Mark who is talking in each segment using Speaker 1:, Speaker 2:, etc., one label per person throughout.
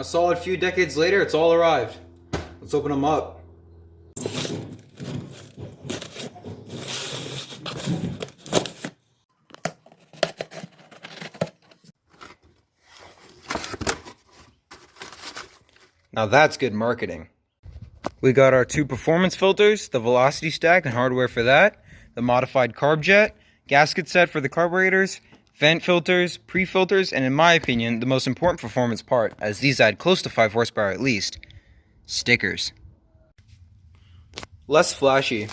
Speaker 1: A solid few decades later, it's all arrived. Let's open them up. Now that's good marketing. We got our 2 performance filters, the velocity stack and hardware for that, the modified carb jet, gasket set for the carburetors, vent filters, pre-filters, and in my opinion, the most important performance part, as these add close to 5 horsepower at least, stickers. Less flashy,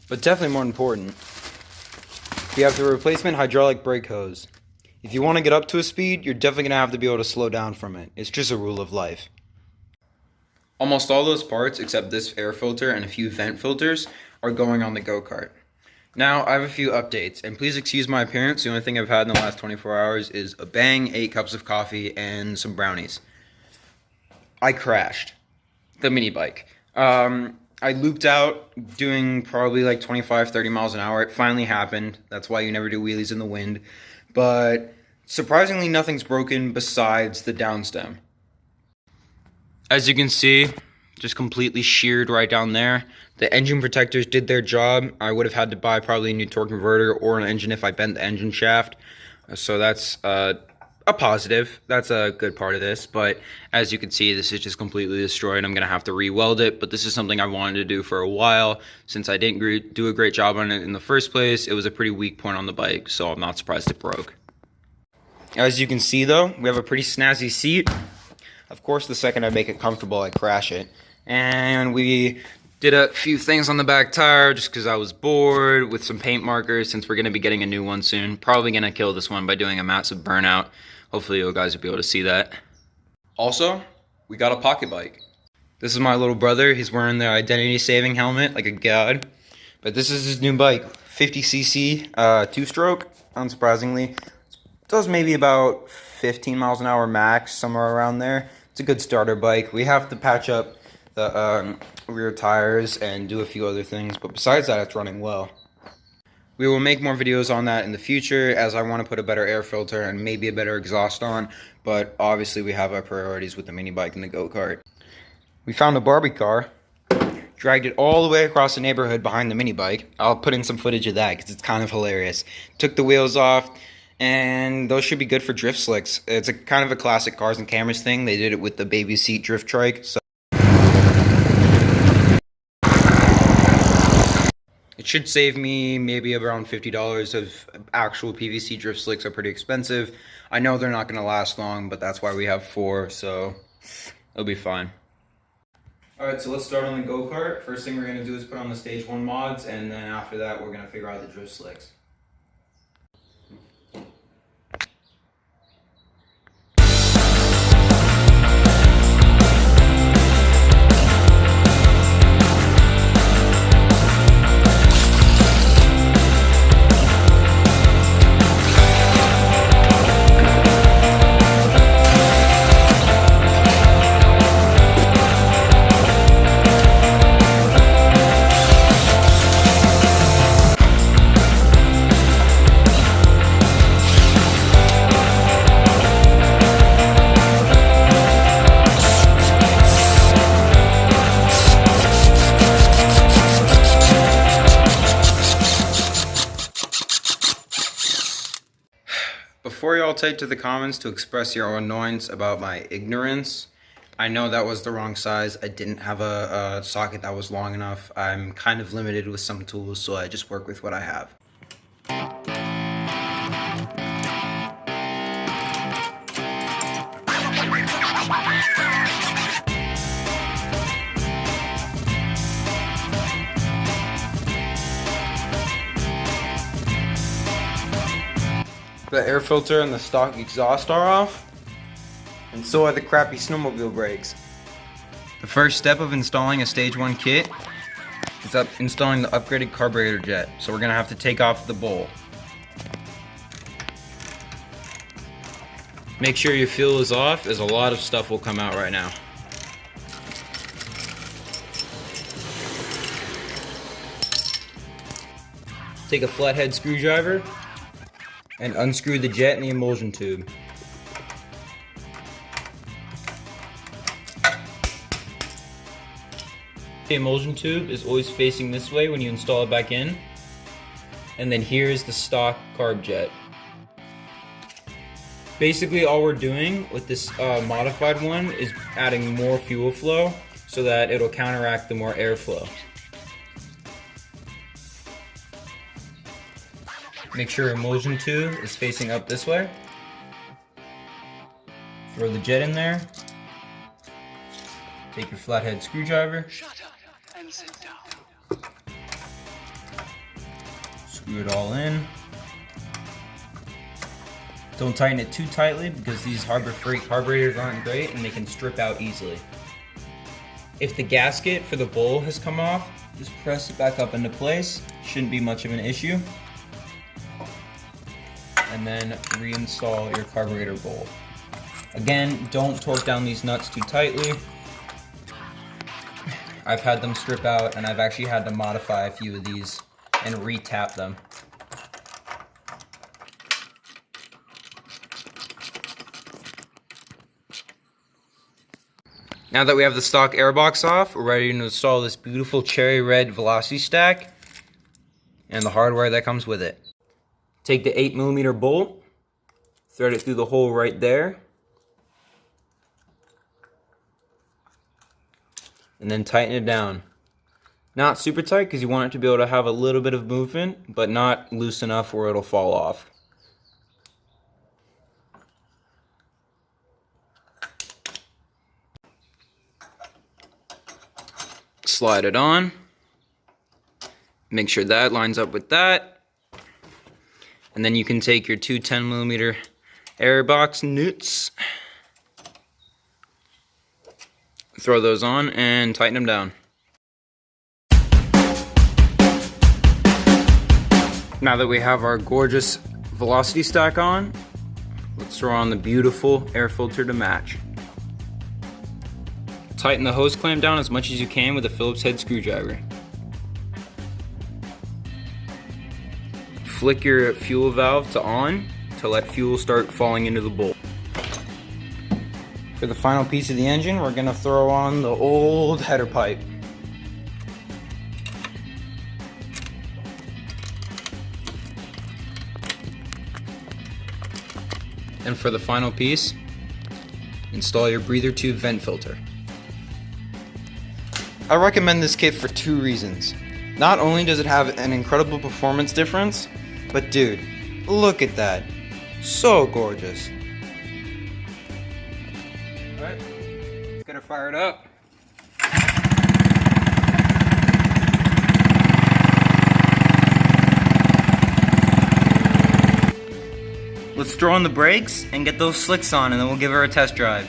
Speaker 1: but definitely more important. We have the replacement hydraulic brake hose. If you want to get up to a speed, you're definitely going to have to be able to slow down from it. It's just a rule of life. Almost all those parts, except this air filter and a few vent filters, are going on the go-kart. Now, I have a few updates, and please excuse my appearance. The only thing I've had in the last 24 hours is a bang, 8 cups of coffee, and some brownies. I crashed the mini bike. I looped out doing probably like 25, 30 miles an hour. It finally happened. That's why you never do wheelies in the wind. But surprisingly, nothing's broken besides the downstem. As you can see, just completely sheared right down there. The engine protectors did their job. I would have had to buy probably a new torque converter or an engine if I bent the engine shaft. So that's a positive. That's a good part of this. But as you can see, this is just completely destroyed. I'm going to have to re-weld it. But this is something I wanted to do for a while. Since I didn't do a great job on it in the first place, it was a pretty weak point on the bike. So I'm not surprised it broke. As you can see though, we have a pretty snazzy seat. Of course, the second I make it comfortable, I crash it. And we did a few things on the back tire just because I was bored with some paint markers since we're going to be getting a new one soon. Probably going to kill this one by doing a massive burnout. Hopefully you guys will be able to see that. Also, we got a pocket bike. This is my little brother. He's wearing the identity saving helmet like a god. But this is his new bike. 50cc 2-stroke, unsurprisingly. It does maybe about 15 miles an hour max, somewhere around there. It's a good starter bike. We have to patch up the rear tires and do a few other things, but besides that, it's running well. We will make more videos on that in the future, as I want to put a better air filter and maybe a better exhaust on, but obviously we have our priorities with the mini bike and the go-kart. We found a Barbie car, dragged it all the way across the neighborhood behind the mini bike. I'll put in some footage of that because it's kind of hilarious. Took the wheels off, and those should be good for drift slicks. It's a kind of a classic cars and cameras thing. They did it with the baby seat drift trike. So it should save me maybe around $50 of actual PVC drift slicks. Are pretty expensive. I know they're not going to last long, but that's why we have 4, so it'll be fine. Alright, so let's start on the go-kart. First thing we're going to do is put on the stage 1 mods, and then after that we're going to figure out the drift slicks. Before y'all take to the comments to express your annoyance about my ignorance, I know that was the wrong size. I didn't have a socket that was long enough. I'm kind of limited with some tools, so I just work with what I have. The air filter and the stock exhaust are off, and so are the crappy snowmobile brakes. The first step of installing a stage 1 kit is installing the upgraded carburetor jet, so we're going to have to take off the bowl. Make sure your fuel is off, as a lot of stuff will come out right now. Take a flathead screwdriver and unscrew the jet and the emulsion tube. The emulsion tube is always facing this way when you install it back in. And then here is the stock carb jet. Basically all we're doing with this modified one is adding more fuel flow so that it'll counteract the more airflow. Make sure your emulsion tube is facing up this way. Throw the jet in there. Take your flathead screwdriver.
Speaker 2: Shut up and sit down.
Speaker 1: Screw it all in. Don't tighten it too tightly because these Harbor Freight carburetors aren't great and they can strip out easily. If the gasket for the bowl has come off, just press it back up into place. Shouldn't be much of an issue. And then reinstall your carburetor bowl. Again, don't torque down these nuts too tightly. I've had them strip out and I've actually had to modify a few of these and re-tap them. Now that we have the stock airbox off, we're ready to install this beautiful cherry red velocity stack and the hardware that comes with it. Take the 8mm bolt, thread it through the hole right there, and then tighten it down. Not super tight because you want it to be able to have a little bit of movement, but not loose enough where it'll fall off. Slide it on. Make sure that lines up with that. And then you can take your two 10mm airbox nuts, throw those on and tighten them down. Now that we have our gorgeous velocity stack on, let's throw on the beautiful air filter to match. Tighten the hose clamp down as much as you can with a Phillips head screwdriver. Flick your fuel valve to on to let fuel start falling into the bowl. For the final piece of the engine, we're going to throw on the old header pipe. And for the final piece, install your breather tube vent filter. I recommend this kit for two reasons. Not only does it have an incredible performance difference, but dude, look at that. So gorgeous. Alright, let's get her fired up. Let's throw on the brakes and get those slicks on, and then we'll give her a test drive.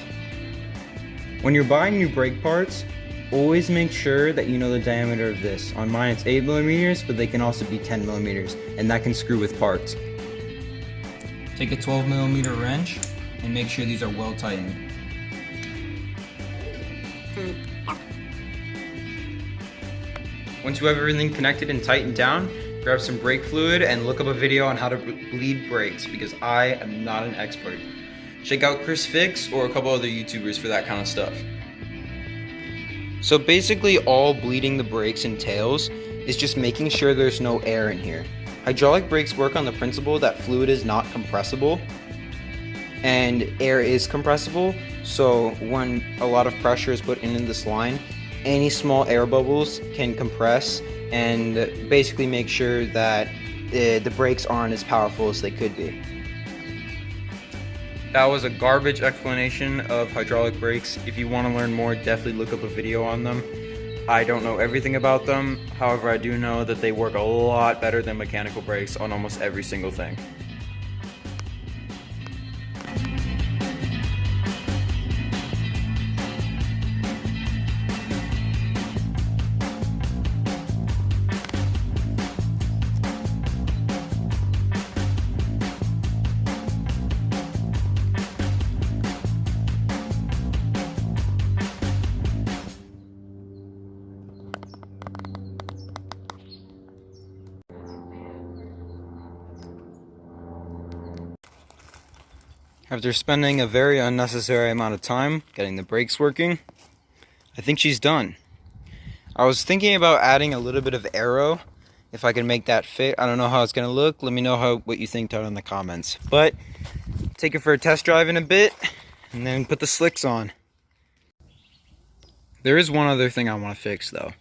Speaker 1: When you're buying new brake parts, always make sure that you know the diameter of this. On mine it's 8mm, but they can also be 10mm, and that can screw with parts. Take a 12mm wrench and make sure these are well tightened. Once you have everything connected and tightened down, grab some brake fluid and look up a video on how to bleed brakes, because I am not an expert. Check out Chris Fix or a couple other YouTubers for that kind of stuff. So basically all bleeding the brakes entails is just making sure there's no air in here. Hydraulic brakes work on the principle that fluid is not compressible and air is compressible, so when a lot of pressure is put into this line, any small air bubbles can compress and basically make sure that the brakes aren't as powerful as they could be. That was a garbage explanation of hydraulic brakes. If you want to learn more, definitely look up a video on them. I don't know everything about them, however I do know that they work a lot better than mechanical brakes on almost every single thing. After spending a very unnecessary amount of time getting the brakes working, I think she's done. I was thinking about adding a little bit of aero, if I can make that fit. I don't know how it's gonna look. Let me know what you think down in the comments. But take it for a test drive in a bit, and then put the slicks on. There is one other thing I want to fix though.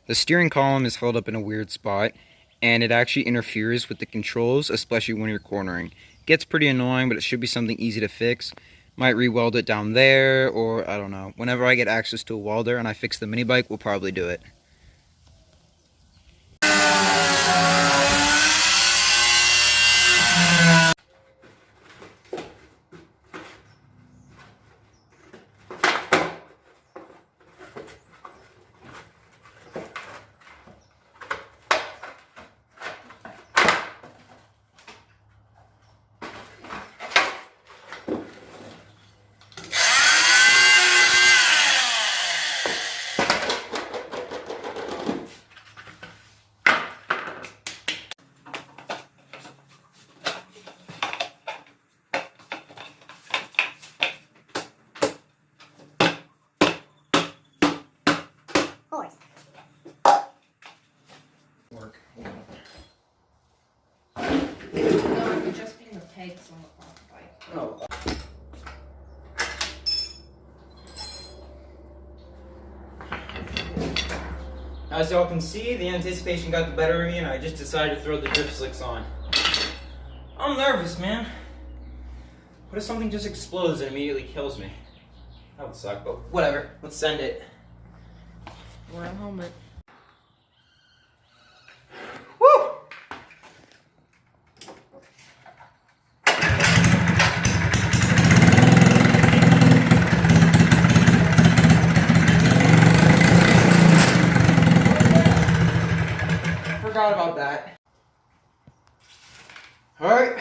Speaker 1: The steering column is held up in a weird spot, and it actually interferes with the controls, especially when you're cornering. It gets pretty annoying, but it should be something easy to fix. Might re-weld it down there, or I don't know. Whenever I get access to a welder and I fix the mini bike, we'll probably do it. Work.
Speaker 3: No, I'm adjusting the pegs on the bike.
Speaker 1: Oh. As y'all can see, the anticipation got the better of me, and I just decided to throw the drift slicks on. I'm nervous, man. What if something just explodes and immediately kills me? That would suck, but whatever. Let's send it.
Speaker 3: Wear a helmet.
Speaker 1: Woo! Forgot about that. All right.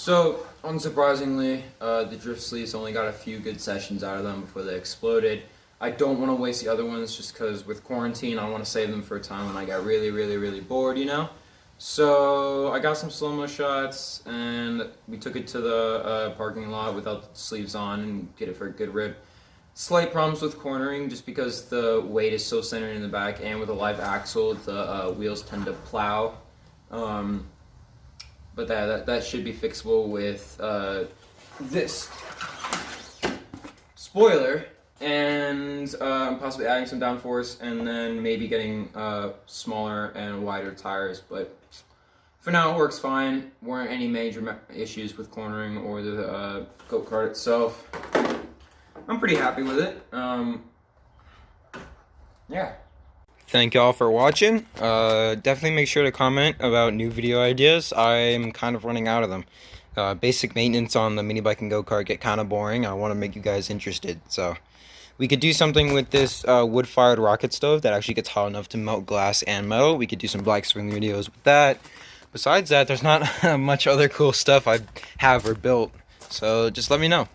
Speaker 1: So, unsurprisingly, the drift sleeves only got a few good sessions out of them before they exploded. I don't want to waste the other ones just because with quarantine, I want to save them for a time when I got really bored, you know? So, I got some slow-mo shots, and we took it to the parking lot without the sleeves on and get it for a good rip. Slight problems with cornering just because the weight is so centered in the back, and with a live axle, the wheels tend to plow. But that should be fixable with this spoiler and possibly adding some downforce and then maybe getting smaller and wider tires. But for now it works fine. Weren't any major issues with cornering or the go-kart itself. I'm pretty happy with it. Yeah. Thank y'all for watching. Definitely make sure to comment about new video ideas. I'm kind of running out of them. Basic maintenance on the mini bike and go-kart get kind of boring. I want to make you guys interested. So we could do something with this wood-fired rocket stove that actually gets hot enough to melt glass and metal. We could do some black swing videos with that. Besides that, there's not much other cool stuff I have or built. So just let me know.